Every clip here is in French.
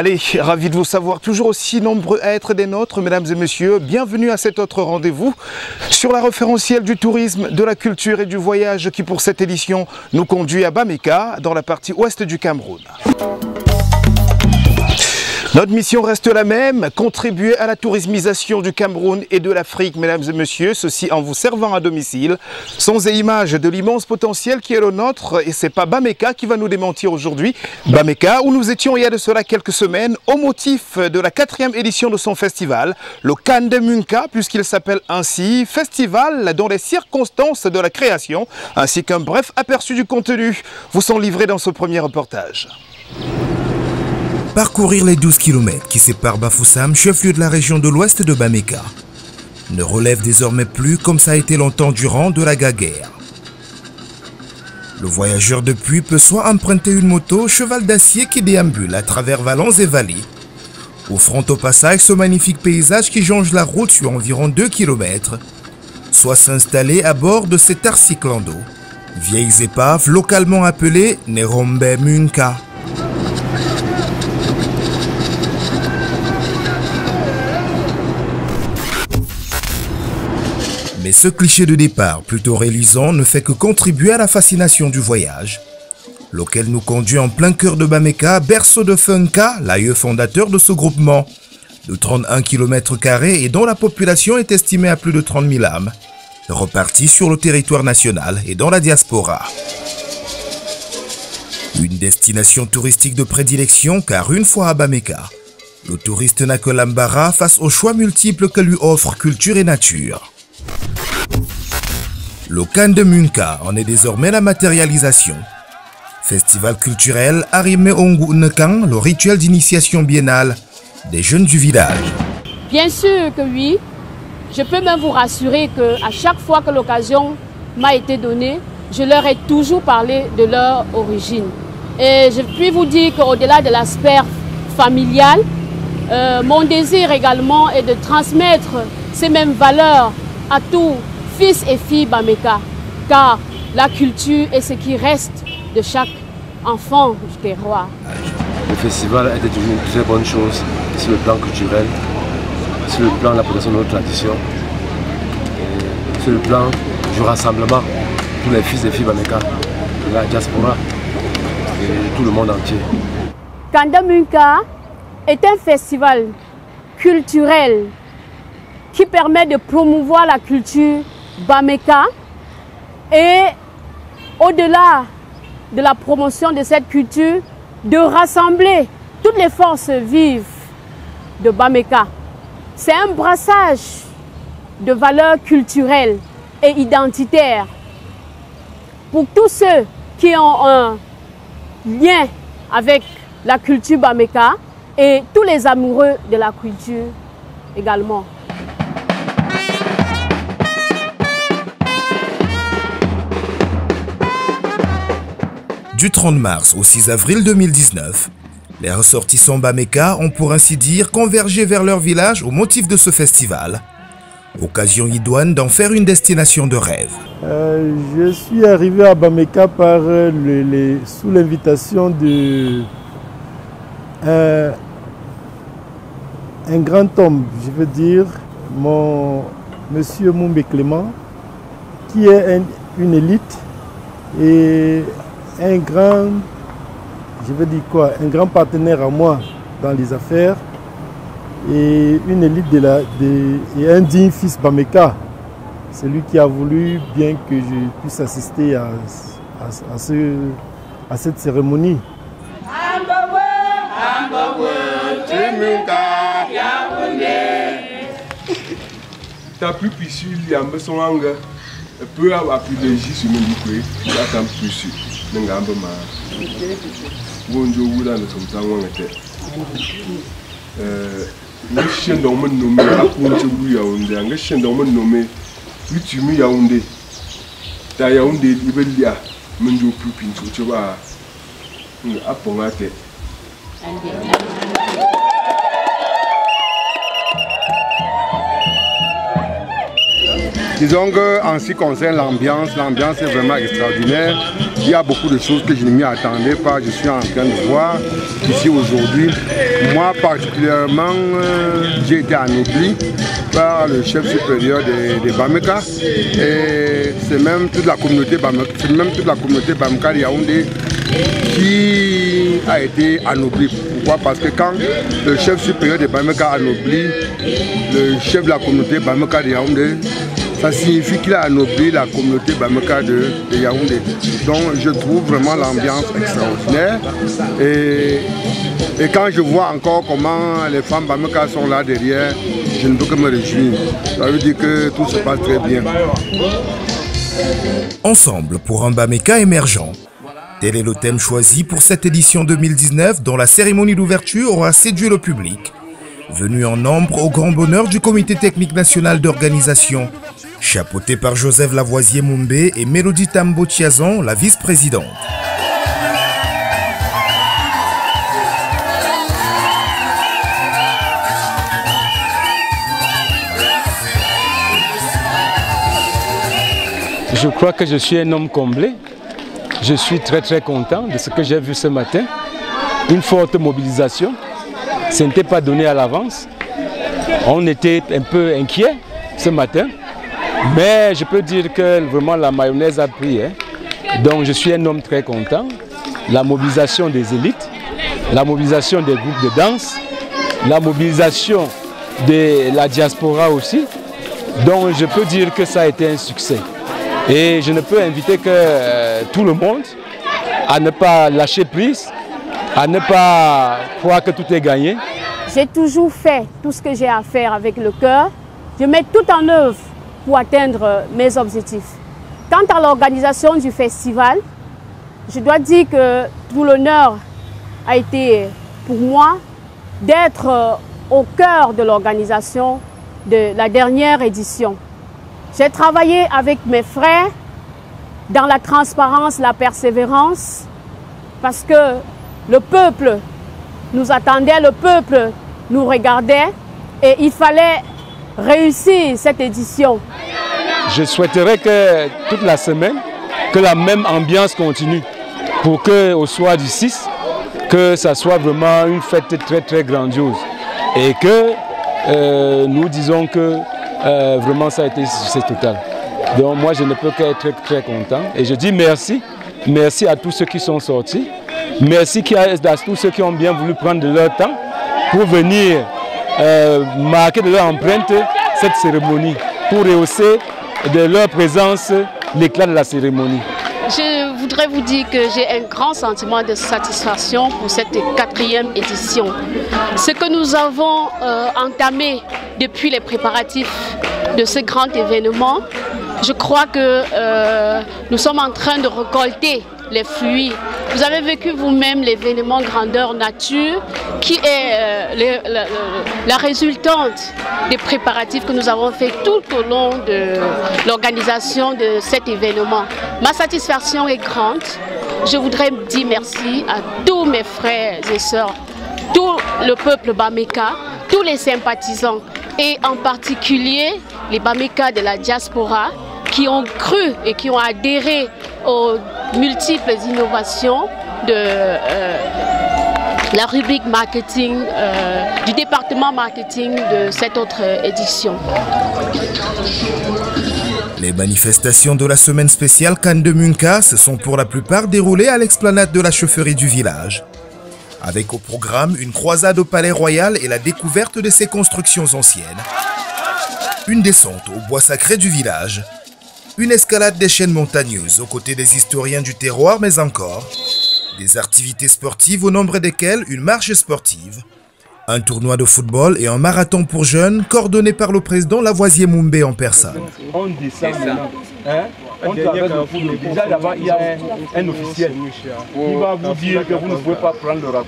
Allez, ravi de vous savoir toujours aussi nombreux à être des nôtres, mesdames et messieurs. Bienvenue à cet autre rendez-vous sur la référentielle du tourisme, de la culture et du voyage qui pour cette édition nous conduit à Bameka, dans la partie ouest du Cameroun. Notre mission reste la même, contribuer à la tourismisation du Cameroun et de l'Afrique, mesdames et messieurs, ceci en vous servant à domicile, sons et images de l'immense potentiel qui est le nôtre, et c'est pas Bameka qui va nous démentir aujourd'hui. Bameka, où nous étions il y a de cela quelques semaines, au motif de la 4e édition de son festival, le Kandemunka, puisqu'il s'appelle ainsi, festival dont les circonstances de la création, ainsi qu'un bref aperçu du contenu, vous sont livrés dans ce premier reportage. Parcourir les 12 km qui séparent Bafoussam, chef-lieu de la région de l'ouest de Bameka, ne relève désormais plus, comme ça a été longtemps durant, de la guerre. Le voyageur depuis peut soit emprunter une moto, cheval d'acier qui déambule à travers vallons et vallées, offrant au passage ce magnifique paysage qui jonge la route sur environ 2 km, soit s'installer à bord de cet arcyclando, vieilles épaves localement appelées Nerombe Munka. Mais ce cliché de départ, plutôt réluisant, ne fait que contribuer à la fascination du voyage, lequel nous conduit en plein cœur de Bameka, berceau de Funka, l'aïeux fondateur de ce groupement, de 31 km² et dont la population est estimée à plus de 30 000 âmes, repartis sur le territoire national et dans la diaspora. Une destination touristique de prédilection, car une fois à Bameka, le touriste n'a que l'embarras face aux choix multiples que lui offrent culture et nature. Le Kandemunka en est désormais la matérialisation. Festival culturel Arime Ongu Nkan, le rituel d'initiation biennale des jeunes du village. Bien sûr que oui. Je peux même vous rassurer qu'à chaque fois que l'occasion m'a été donnée, je leur ai toujours parlé de leur origine. Et je puis vous dire qu'au-delà de l'aspect familial, mon désir également est de transmettre ces mêmes valeurs à tous fils et filles Bameka, car la culture est ce qui reste de chaque enfant du terroir. Le festival était toujours une très bonne chose sur le plan culturel, sur le plan de la protection de notre tradition, et sur le plan du rassemblement pour les fils et filles Bameka, de la diaspora et tout le monde entier. Kandemunka est un festival culturel qui permet de promouvoir la culture Bameka et au-delà de la promotion de cette culture, de rassembler toutes les forces vives de Bameka. C'est un brassage de valeurs culturelles et identitaires pour tous ceux qui ont un lien avec la culture Bameka et tous les amoureux de la culture également. Du 30 mars au 6 avril 2019, les ressortissants Bameka ont pour ainsi dire convergé vers leur village au motif de ce festival. Occasion idoine d'en faire une destination de rêve. Je suis arrivé à Bameka sous l'invitation de un grand homme, je veux dire, monsieur Moumbe Clément, qui est une élite et un grand, je veux dire quoi, un grand partenaire à moi dans les affaires et une élite et un digne fils Bameka. C'est lui qui a voulu bien que je puisse assister à cette cérémonie. Ta plus puissante, il y a un peu son langue. Peu à privilégier sur mon bouquet, il y a un peu plus. N'engamba ma. Bonjour, vous là, nous sommes en été. Les chiens d'homme nommés à Ponte Yaoundé, les chiens d'homme nommés Utumi Yaoundé. Ta Yaoundé, il veut dire, Menjo Pupin, tu vois, à Pongate. Disons qu'en ce qui concerne l'ambiance est vraiment extraordinaire. Il y a beaucoup de choses que je ne m'y attendais pas. Je suis en train de voir ici aujourd'hui. Moi particulièrement, j'ai été anobli par le chef supérieur des Bameka. Et c'est même toute la communauté Bameka de Yaoundé qui a été anobli. Pourquoi? Parce que quand le chef supérieur des Bameka anoblit le chef de la communauté Bameka de Yaoundé, ça signifie qu'il a anobli la communauté Bameka de Yaoundé. Donc je trouve vraiment l'ambiance extraordinaire. Et quand je vois encore comment les femmes Bameka sont là derrière, je ne peux que me réjouir. Ça veut dire que tout se passe très bien. Ensemble pour un Bameka émergent. Tel est le thème choisi pour cette édition 2019 dont la cérémonie d'ouverture aura séduit le public. Venu en nombre au grand bonheur du comité technique national d'organisation, chapeauté par Joseph Lavoisier-Mumbé et Mélodie Tambo-Tiazon, la vice-présidente. Je crois que je suis un homme comblé. Je suis très content de ce que j'ai vu ce matin. Une forte mobilisation. Ce n'était pas donné à l'avance. On était un peu inquiets ce matin. Mais je peux dire que vraiment la mayonnaise a pris. Donc je suis un homme très content. La mobilisation des élites, la mobilisation des groupes de danse, la mobilisation de la diaspora aussi. Donc je peux dire que ça a été un succès. Et je ne peux inviter que tout le monde à ne pas lâcher prise, à ne pas croire que tout est gagné. J'ai toujours fait tout ce que j'ai à faire avec le cœur. Je mets tout en œuvre pour atteindre mes objectifs. Quant à l'organisation du festival, je dois dire que tout l'honneur a été pour moi d'être au cœur de l'organisation de la dernière édition. J'ai travaillé avec mes frères dans la transparence, la persévérance, parce que le peuple nous attendait, le peuple nous regardait et il fallait réussir cette édition. Je souhaiterais que toute la semaine, que la même ambiance continue pour qu'au soir du 6, que ça soit vraiment une fête très grandiose et que nous disons que vraiment ça a été succès total. Donc moi je ne peux qu'être très content et je dis merci. Merci à tous ceux qui sont sortis. Merci à tous ceux qui ont bien voulu prendre de leur temps pour venir marquer de leur empreinte cette cérémonie, pour rehausser de leur présence l'éclat de la cérémonie. Je voudrais vous dire que j'ai un grand sentiment de satisfaction pour cette 4e édition. Ce que nous avons entamé depuis les préparatifs de ce grand événement, je crois que nous sommes en train de récolter les fruits. Vous avez vécu vous-même l'événement grandeur nature qui est la résultante des préparatifs que nous avons fait tout au long de l'organisation de cet événement. Ma satisfaction est grande. Je voudrais dire merci à tous mes frères et sœurs, tout le peuple Bameka, tous les sympathisants et en particulier les Bameka de la diaspora qui ont cru et qui ont adhéré aux multiples innovations de la rubrique marketing, du département marketing de cette autre édition. Les manifestations de la semaine spéciale Cannes de Munka se sont pour la plupart déroulées à l'explanade de la chaufferie du village. Avec au programme une croisade au Palais Royal et la découverte de ses constructions anciennes. Une descente au bois sacré du village. Une escalade des chaînes montagneuses aux côtés des historiens du terroir, mais encore des activités sportives au nombre desquelles une marche sportive, un tournoi de football et un marathon pour jeunes coordonné par le président Lavoisier-Mumbé en personne. On descend maintenant. Déjà là-bas, il y a un officiel qui va vous dire que vous ne pouvez pas prendre le rapport.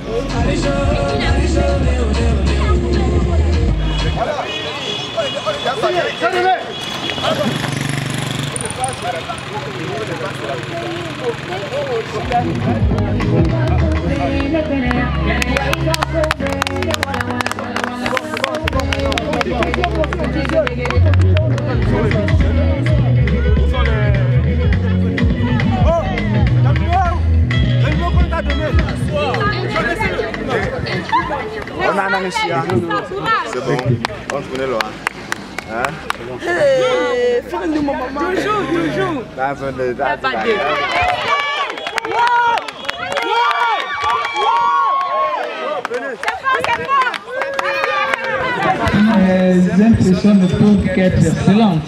On a un ici. C'est bon. On se connaît là. Hein? Toujours, toujours. Les impressions ne peuvent qu'être excellentes.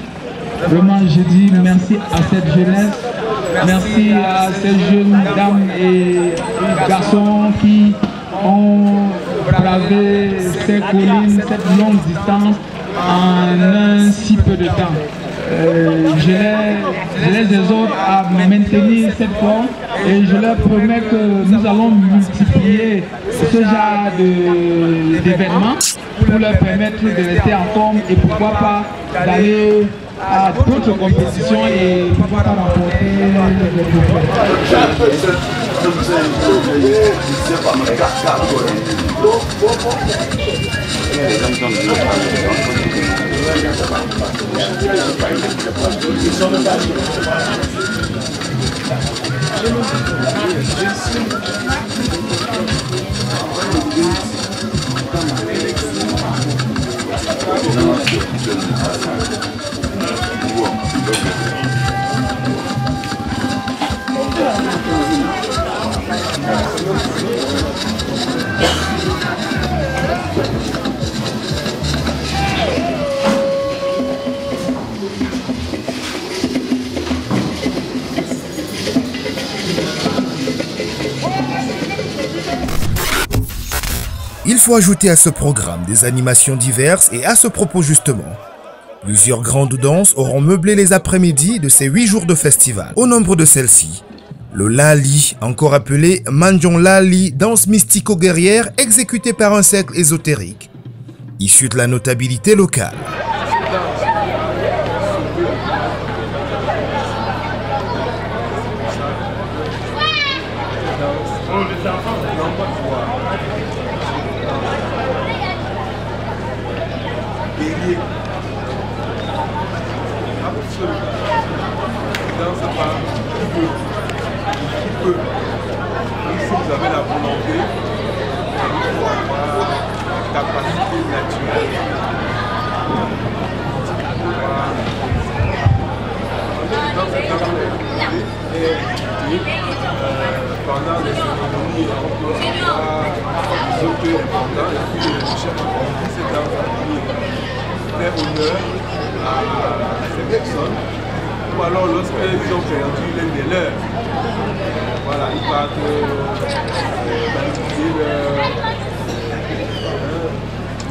Vraiment, je dis merci à cette jeunesse, merci à ces jeunes dames et garçons qui ont bravé ces collines, cette longue distance en un si peu de temps. Je les exhorte à maintenir cette forme et je leur promets que nous allons multiplier ce genre d'événements pour leur permettre de rester en forme et pourquoi pas d'aller à d'autres compétitions et pourquoi pas remporter les trophées. Il faut ajouter à ce programme des animations diverses et à ce propos justement, plusieurs grandes danses auront meublé les après-midi de ces 8 jours de festival. Au nombre de celles-ci, le Lali, encore appelé Mandion Lali, danse mystico-guerrière exécutée par un cercle ésotérique, issu de la notabilité locale. Si vous avez la volonté, il faut avoir la capacité naturelle. Pendant les cérémonies, on peut avoir des auteurs importants et puis les chefs ont cette danse fait honneur à ces personnes. Ou alors lorsqu'ils ont perdu l'un des leurs, voilà, ils partent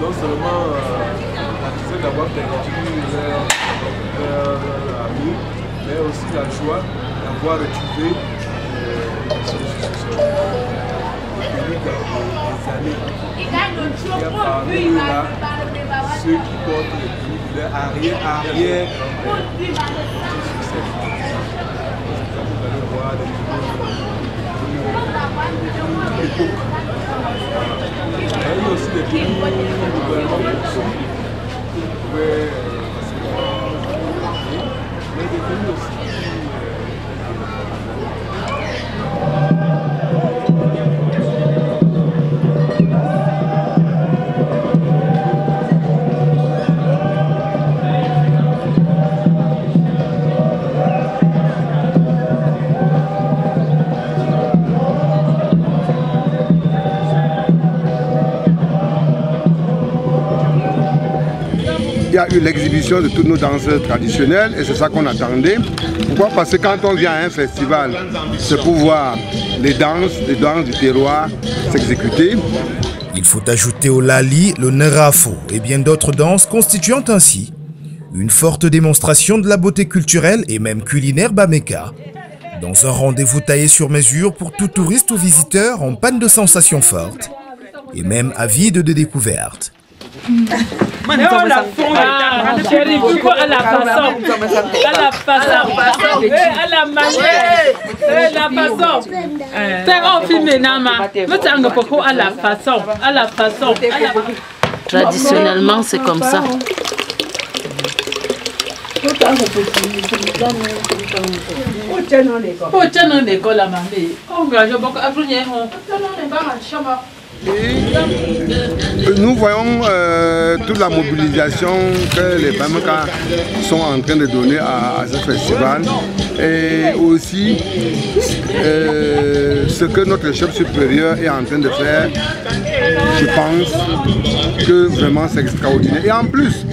non seulement la tristesse d'avoir perdu leur ami, mais aussi la joie d'avoir retrouvé des années. Il y a parmi eux là ceux qui portent le prix de leur arrière. Vous allez voir des époques. Il y a aussi des pays gouvernements qui pouvaient mais des pays aussi. Il y a eu l'exhibition de toutes nos danses traditionnelles et c'est ça qu'on attendait. Pourquoi? Parce que quand on vient à un festival, c'est pour voir les danses du terroir s'exécuter. Il faut ajouter au Lali le Nerafo et bien d'autres danses constituant ainsi une forte démonstration de la beauté culturelle et même culinaire Bameka. Dans un rendez-vous taillé sur mesure pour tout touriste ou visiteur en panne de sensations fortes et même avide de découvertes. Chérie, pourquoi à la façon, à la manière, la façon. C'est un film nama. Mais pourquoi à la façon. Traditionnellement, c'est comme ça. Nous voyons toute la mobilisation que les Bameka sont en train de donner à ce festival et aussi ce que notre chef supérieur est en train de faire. Je pense que vraiment c'est extraordinaire. Et en plus,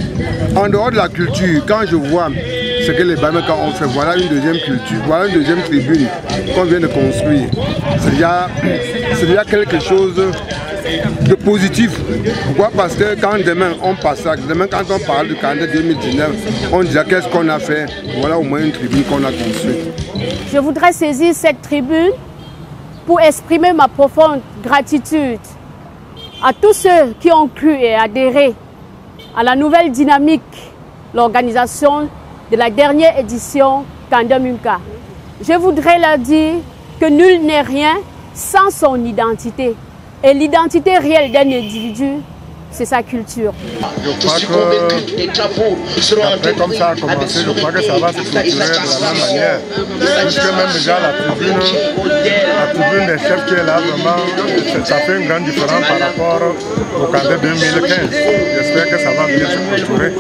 en dehors de la culture, quand je vois ce que les Bameka ont fait, voilà une deuxième culture, voilà une deuxième tribune qu'on vient de construire. C'est déjà quelque chose de positif. Pourquoi? Parce que quand demain on passe ça, demain quand on parle du calendrier 2019, on dit qu'est-ce qu'on a fait, voilà au moins une tribune qu'on a construite. Je voudrais saisir cette tribune pour exprimer ma profonde gratitude à tous ceux qui ont cru et adhéré à la nouvelle dynamique, l'organisation de la dernière édition Kanda Munka. Je voudrais leur dire que nul n'est rien sans son identité. Et l'identité réelle d'un individu, c'est sa culture. Je crois que, après comme ça a commencé, je crois que ça va se clôturer de la même manière. Puisque même déjà la tribune des chefs qui est là, vraiment, ça fait une grande différence par rapport au Kanda 2015. J'espère que ça va bien se clôturer.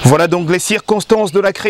Voilà donc les circonstances de la création.